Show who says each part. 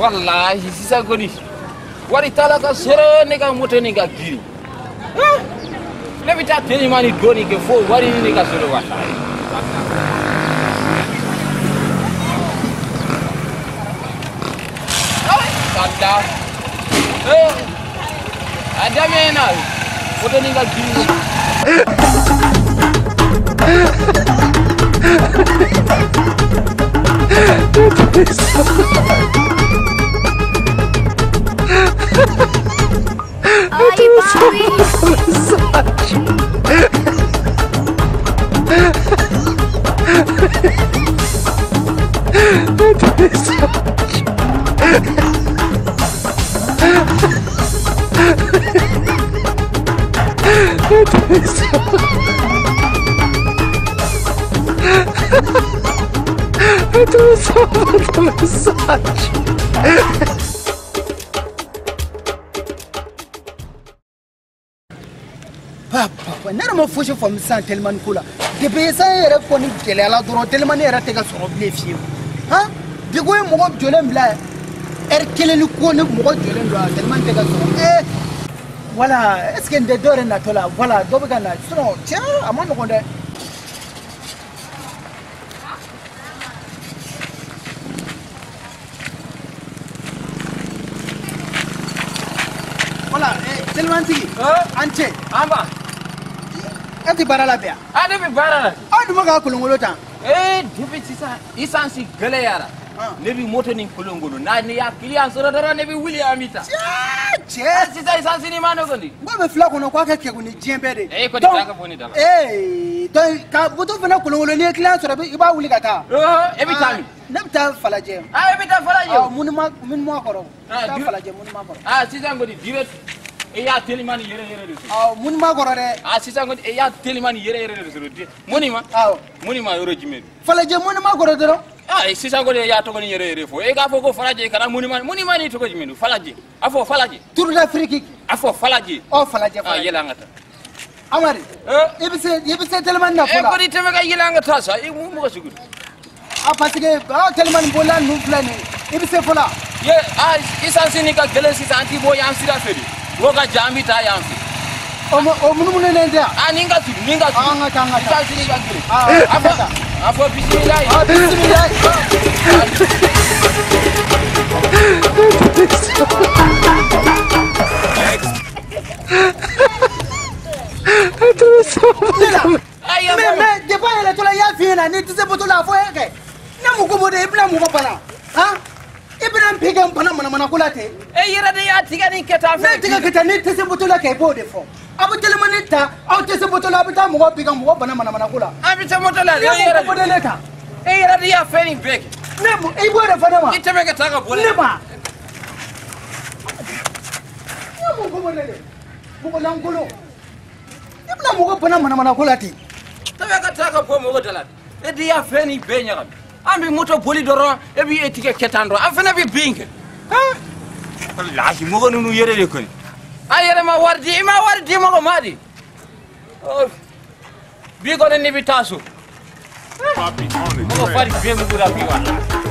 Speaker 1: wallahi sisa goni wari talaka soro ne ka moto ni ga giri ne bita telimani doni ke fo wari ni ga soro wallahi kata ada mena moto ni ga giri
Speaker 2: Ay, papi.
Speaker 3: Papa, ne ma fouche fo misan telimani kula. Depuis ça yere ko ni kele ala doro telimani yere te ka soro ble fiye. Ha? Bi ko mo go jolem bla. Kele ni ko ni mo go jolem do telimani te ka soro. Voilà, est-ce que de dore na tola? Voilà, do ba na. Sinon, tiens, amon no konde. Voilà, telimani ante.
Speaker 1: amba
Speaker 3: Ati barala bia.
Speaker 1: ade bi barala
Speaker 3: Adu maga kulungolo tan.
Speaker 1: depuis sisa isansi gele yara ne bi moto ni kulungolo na ni ya client soro dara ne bi William ita
Speaker 3: Che,
Speaker 1: sisa isansi ni mano gondi
Speaker 3: ngome fla kono kwa ke kuni jembede.
Speaker 1: ko di taka boni dala
Speaker 3: Donc ka buto fana kulungolo ni client soro bi iba wuli kata.
Speaker 1: ebi tami
Speaker 3: Nebta falaje.
Speaker 1: ebi ta falaje
Speaker 3: Mun mo koro. Ta falaje mun ma koro.
Speaker 1: sisa ngodi direct ya telimani yere de
Speaker 3: Mun ma koro de.
Speaker 1: sisa ngodi ya telimani yere de moni ma yoro jime
Speaker 3: Falaje mun ma koro de.
Speaker 1: sisa ngodi ya to goni yere fo ga fo ko falaje kana moni ma ni to ko jime falaje afo falaje
Speaker 3: Tour d'Afrique.
Speaker 1: afo falaje
Speaker 3: Falaje.
Speaker 1: yela ngata
Speaker 3: Amadi. Ibise telemani na fola.
Speaker 1: ko di teme ga yela ngata sa mu ko sugur
Speaker 3: Parce que telemani bola nu flane. Ibise fola.
Speaker 1: ye isansi ni ka gele sisa anti bo yan sira fedi wo ga jambi ta yan fi
Speaker 3: O mun ne ndia.
Speaker 1: ninga tu
Speaker 3: Ngata.
Speaker 1: isansi ni ka gele afo bismillah
Speaker 3: Bismillah. Mais de pas elle to la ya fina ni tse boto la fo yake. Na mu ko bode ibla mu ko bana. Ha? Ibra mpega mpana mana kula te.
Speaker 1: yera de ya tiga ni keta
Speaker 3: Na tiga kita ni tse boto la ke bode fo. Abu telemani ta au tse boto la bita mu ko piga mu ko bana mana kula.
Speaker 1: abita moto la
Speaker 3: Yera bode leta.
Speaker 1: yera de ya feni break
Speaker 3: Ne mu e bode fa ma.
Speaker 1: iteme ga taka bole
Speaker 3: Ne ba. Ya mu ko bode le. Mu ko langolo. Ibla mu ko bana mana kula te.
Speaker 1: teme ga taka bo mo dala de ya feni benya ga ambi moto boli doro e bi etike ketando afena bi binke wallahi mo gonu yere de ko yere ma wardi mo ko madi bi ko ne bi tasu papi on mo ko fari be mo dura bi wala